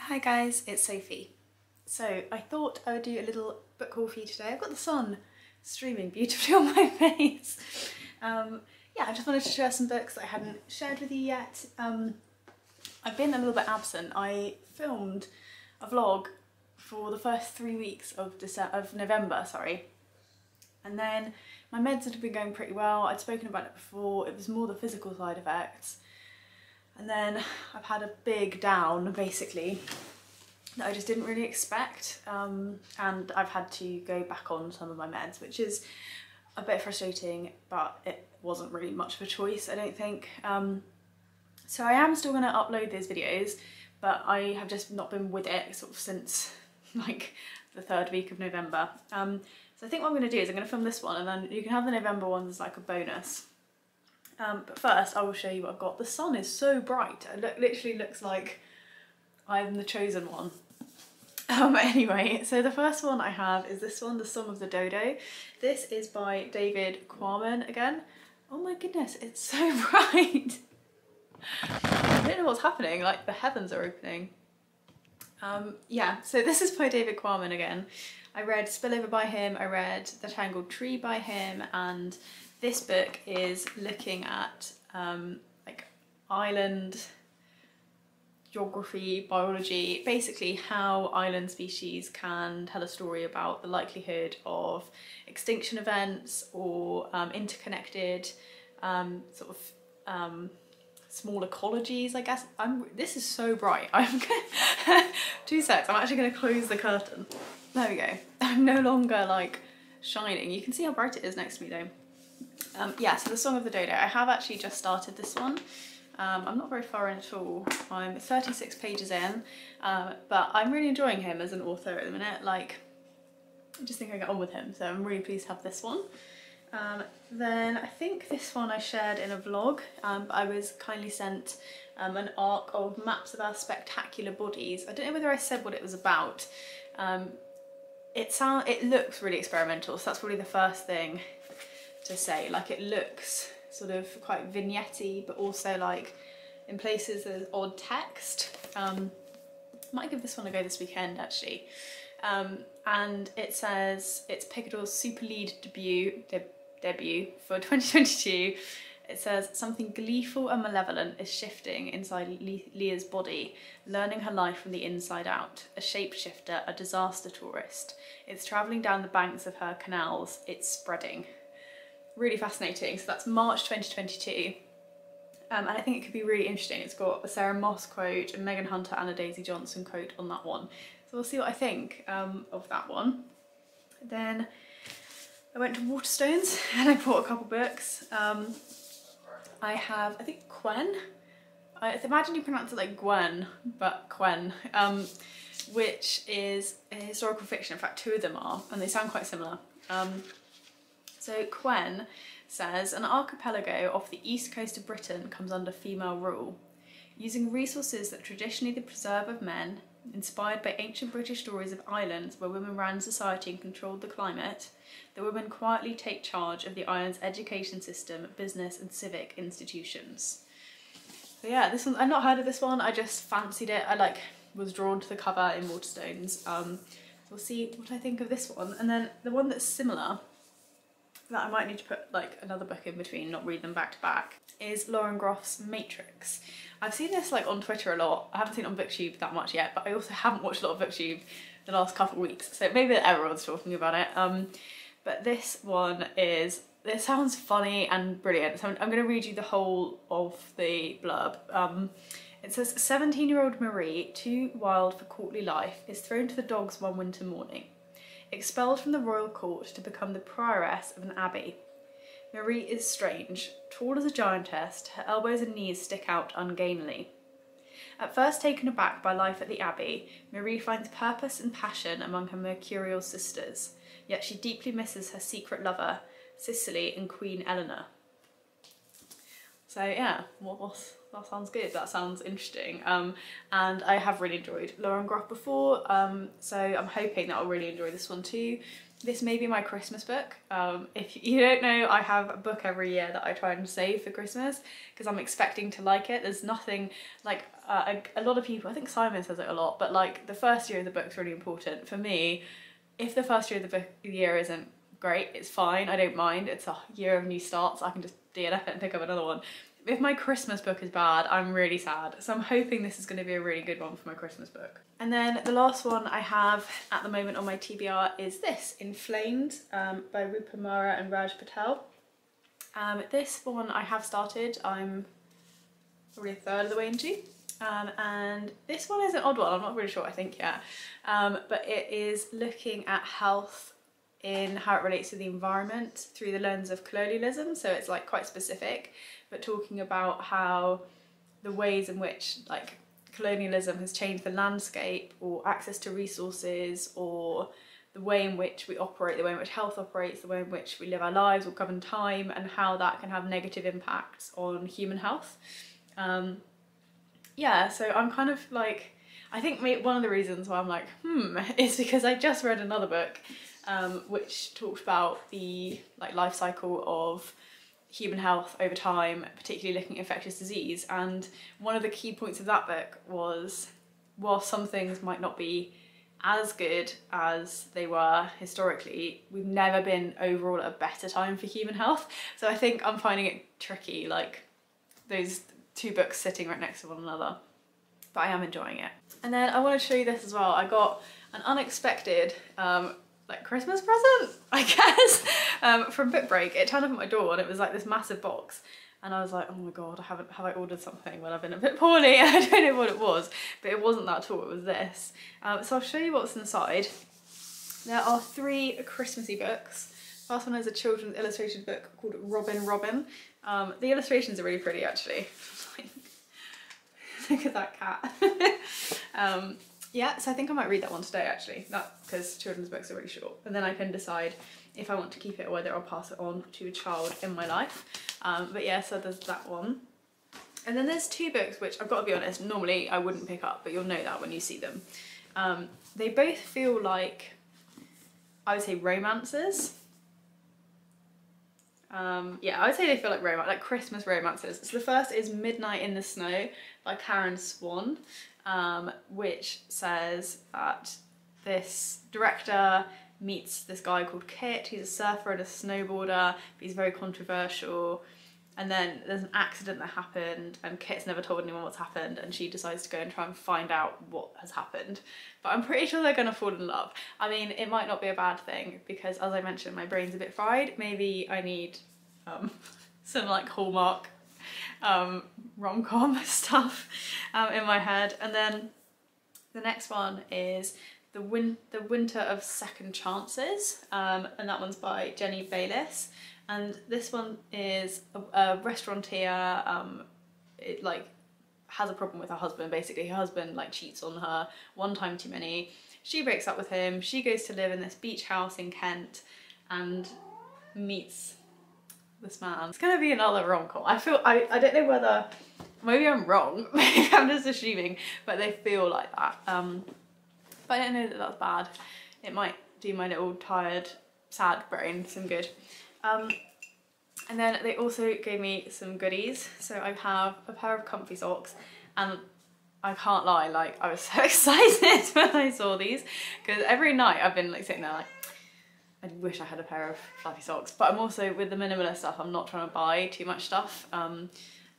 Hi guys, it's Sophie. So I thought I would do a little book haul for you today. I've got the sun streaming beautifully on my face. Yeah, I just wanted to share some books that I hadn't shared with you yet. I've been a little bit absent. I filmed a vlog for the first 3 weeks of November, and then my meds had been going pretty well. I'd spoken about it before. It was more the physical side effects. And then I've had a big down, basically, that I just didn't really expect. And I've had to go back on some of my meds, which is a bit frustrating, but it wasn't really much of a choice, I don't think. So I am still gonna upload these videos, but I have just not been with it sort of since like the 3rd week of November. So I think what I'm gonna do is I'm gonna film this one and then you can have the November ones as like a bonus. But first I will show you what I've got. The sun is so bright, it literally looks like I'm the chosen one. Anyway, so the first one I have is this one, The Song of the Dodo. This is by David Quammen again. Oh my goodness, it's so bright. I don't know what's happening, like the heavens are opening. Yeah, so this is by David Quammen again. I read Spillover by him, I read The Tangled Tree by him, and this book is looking at like island geography, biology, basically how island species can tell a story about the likelihood of extinction events or interconnected sort of small ecologies, I guess. This is so bright. I'm gonna 2 secs, I'm actually gonna close the curtain. There we go. I'm no longer like shining. You can see how bright it is next to me though. Yeah, so The Song of the Dodo. I have actually just started this one. I'm not very far in at all. I'm 36 pages in, but I'm really enjoying him as an author at the minute. Like, I just think I get on with him, so I'm really pleased to have this one. Then I think this one I shared in a vlog. I was kindly sent an arc of Maps of Our Spectacular Bodies. I don't know whether I said what it was about. It looks really experimental, so that's probably the first thing to say. Like, it looks sort of quite vignette-y, but also like in places there's odd text. Might give this one a go this weekend actually. And it says it's Picador's super lead debut for 2022. It says something gleeful and malevolent is shifting inside Leah's body, learning her life from the inside out. A shapeshifter, a disaster tourist. It's travelling down the banks of her canals. It's spreading. Really fascinating. So that's March 2022. And I think it could be really interesting. It's got a Sarah Moss quote, a Megan Hunter and a Daisy Johnson quote on that one. So we'll see what I think of that one. Then I went to Waterstones and I bought a couple books. I have, I think, Quen. I imagine you pronounce it like Gwen, but Quen, which is a historical fiction. In fact, 2 of them are, and they sound quite similar. So Quen says, an archipelago off the east coast of Britain comes under female rule. Using resources that traditionally the preserve of men, inspired by ancient British stories of islands where women ran society and controlled the climate, the women quietly take charge of the island's education system, business and civic institutions. So yeah, this one, I've not heard of this one, I just fancied it. I was drawn to the cover in Waterstones. So we'll see what I think of this one. And then the one that's similar, that I might need to put like another book in between, not read them back to back, is Lauren Groff's Matrix. I've seen this like on Twitter a lot. I haven't seen it on BookTube that much yet, but I also haven't watched a lot of BookTube the last couple of weeks, so maybe everyone's talking about it. But this one is, it sounds funny and brilliant, so I'm going to read you the whole of the blurb. It says, 17-year-old Marie, too wild for courtly life, is thrown to the dogs one winter morning. Expelled from the royal court to become the prioress of an abbey. Marie is strange. Tall as a giantess, her elbows and knees stick out ungainly. At first taken aback by life at the abbey, Marie finds purpose and passion among her mercurial sisters, yet she deeply misses her secret lover, Cicely and Queen Eleanor. So yeah, that sounds good, that sounds interesting. And I have really enjoyed Lauren Groff before, so I'm hoping that I'll really enjoy this one too. this may be my Christmas book. If you don't know, I have a book every year that I try and save for Christmas because I'm expecting to like it. There's nothing like a lot of people, I think Simon says it a lot, but like the first year of the book's really important. For me, if the first year of the year isn't great, it's fine, I don't mind. It's a year of new starts, I can just DNF it and pick up another one. If my Christmas book is bad, I'm really sad. So I'm hoping this is going to be a really good one for my Christmas book. And then the last one I have at the moment on my TBR is this, Inflamed, by Rupa Mara and Raj Patel. This one I have started, I'm probably a third of the way into. And this one is an odd one, I'm not really sure, I think, yeah. But it is looking at health in how it relates to the environment through the lens of colonialism. So it's like quite specific, but talking about how the ways in which like colonialism has changed the landscape or access to resources or the way in which we operate, the way in which health operates, the way in which we live our lives or govern time, and how that can have negative impacts on human health. Yeah, so I'm kind of like, I think one of the reasons why I'm like, is because I just read another book which talked about the like life cycle of human health over time, particularly looking at infectious disease. And one of the key points of that book was, while some things might not be as good as they were historically, we've never been overall at a better time for human health. So I think I'm finding it tricky, like those two books sitting right next to one another, but I am enjoying it. And then I want to show you this as well. I got an unexpected like Christmas present, I guess, from Book Break. It turned up at my door and it was like this massive box. And I was like, oh my God, have I ordered something when I've been a bit poorly? I don't know what it was, but it wasn't that at all, it was this. So I'll show you what's inside. There are 3 Christmassy books. First one is a children's illustrated book called Robin Robin. The illustrations are really pretty actually. Look at that cat. Yeah, so I think I might read that one today actually, because children's books are really short. And then I can decide if I want to keep it or whether I'll pass it on to a child in my life. But yeah, so there's that one. And then there's 2 books which, I've got to be honest, normally I wouldn't pick up, but you'll know that when you see them. They both feel like, I would say, romances. Yeah, I would say they feel like Christmas romances. So the first is Midnight in the Snow by Karen Swan, which says that this director meets this guy called Kit. He's a surfer and a snowboarder, but he's very controversial. And then there's an accident that happened and Kit's never told anyone what's happened, and she decides to go and try and find out what has happened. But I'm pretty sure they're gonna fall in love. I mean, it might not be a bad thing because, as I mentioned, my brain's a bit fried. Maybe I need some like Hallmark rom-com stuff in my head. And then the next one is The Winter of Second Chances, and that one's by Jenny Bayliss. And this one is a restaurateur. It like has a problem with her husband. Basically, her husband like cheats on her one time too many. She breaks up with him. She goes to live in this beach house in Kent and meets this man. It's gonna be another rom-com. I don't know whether, maybe I'm wrong. Maybe I'm just assuming, but they feel like that. But I don't know that that's bad. It might do my little tired, sad brain some good. And then they also gave me some goodies. So I have a pair of comfy socks, and I can't lie, like I was so excited when I saw these, because every night I've been like sitting there like, I wish I had a pair of fluffy socks. But I'm also, with the minimalist stuff, I'm not trying to buy too much stuff. And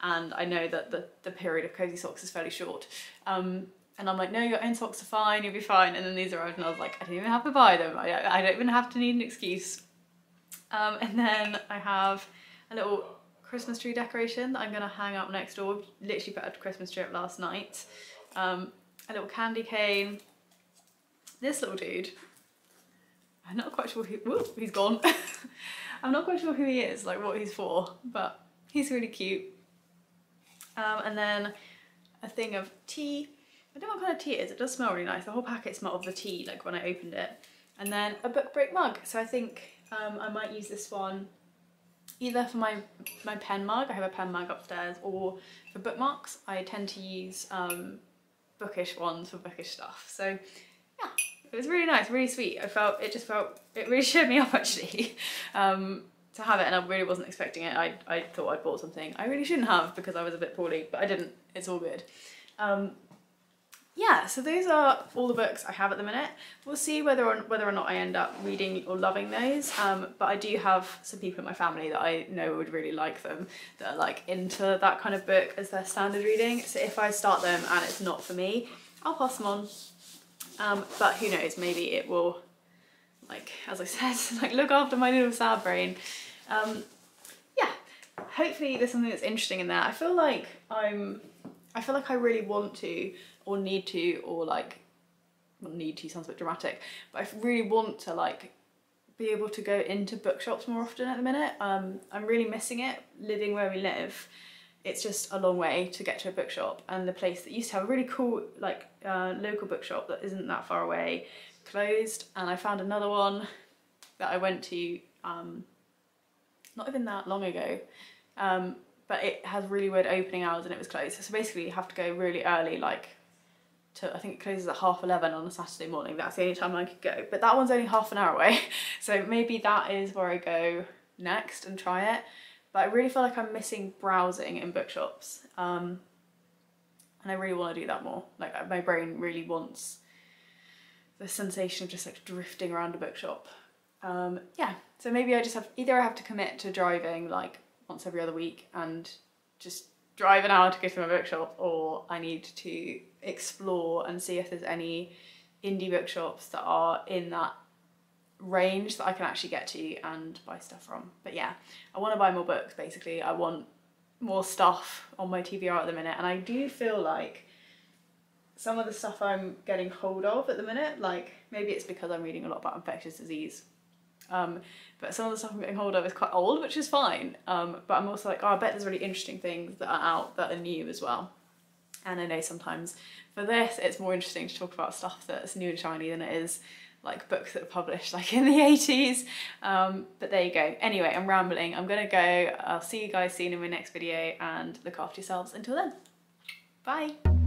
I know that the period of cozy socks is fairly short. And I'm like, no, your own socks are fine, you'll be fine. And then these arrived and I was like, I don't even have to buy them. I don't even have to need an excuse. And then I have a little Christmas tree decoration that I'm gonna hang up next door. Literally put a Christmas tree up last night. A little candy cane. This little dude, I'm not quite sure he's gone. I'm not quite sure who he is, like what he's for, but he's really cute. And then a thing of tea. I don't know what kind of tea it is. It does smell really nice. The whole packet smelled of the tea, like when I opened it. And then a Book Break mug. So I think I might use this one either for my pen mug. I have a pen mug upstairs, or for bookmarks. I tend to use bookish ones for bookish stuff. So yeah, it was really nice, really sweet. It really cheered me up actually, to have it, and I really wasn't expecting it. I thought I'd bought something I really shouldn't have because I was a bit poorly, but I didn't. It's all good. Yeah, so those are all the books I have at the minute. We'll see whether or not I end up reading or loving those, but I do have some people in my family that I know would really like them, that are like into that kind of book as their standard reading. So if I start them and it's not for me, I'll pass them on. But who knows, maybe it will, like, as I said, like look after my little sad brain. Yeah, hopefully there's something that's interesting in there. I feel like I really want to, or need to, or like, well, need to sounds a bit dramatic, but I really want to like be able to go into bookshops more often at the minute. I'm really missing it living where we live. It's just a long way to get to a bookshop, and the place that used to have a really cool like local bookshop that isn't that far away closed, and I found another one that I went to not even that long ago, but it has really weird opening hours and it was closed. So basically you have to go really early, like I think it closes at 11:30 on a Saturday morning. That's the only time I could go, but that one's only half an hour away. So maybe that is where I go next and try it. But I really feel like I'm missing browsing in bookshops. And I really want to do that more. Like my brain really wants the sensation of just like drifting around a bookshop. Yeah, so maybe I just have, either I have to commit to driving like once every other week and just drive an hour to go to my bookshop, or I need to explore and see if there's any indie bookshops that are in that range that I can actually get to and buy stuff from. But yeah, I want to buy more books basically. I want more stuff on my TBR at the minute, and I do feel like some of the stuff I'm getting hold of at the minute, like maybe it's because I'm reading a lot about infectious disease, but some of the stuff I'm getting hold of is quite old, which is fine, but I'm also like, oh, I bet there's really interesting things that are out that are new as well. And I know sometimes for this it's more interesting to talk about stuff that's new and shiny than it is like books that are published like in the 80s. But there you go. Anyway, I'm rambling. I'm gonna go. I'll see you guys soon in my next video, and look after yourselves until then. Bye.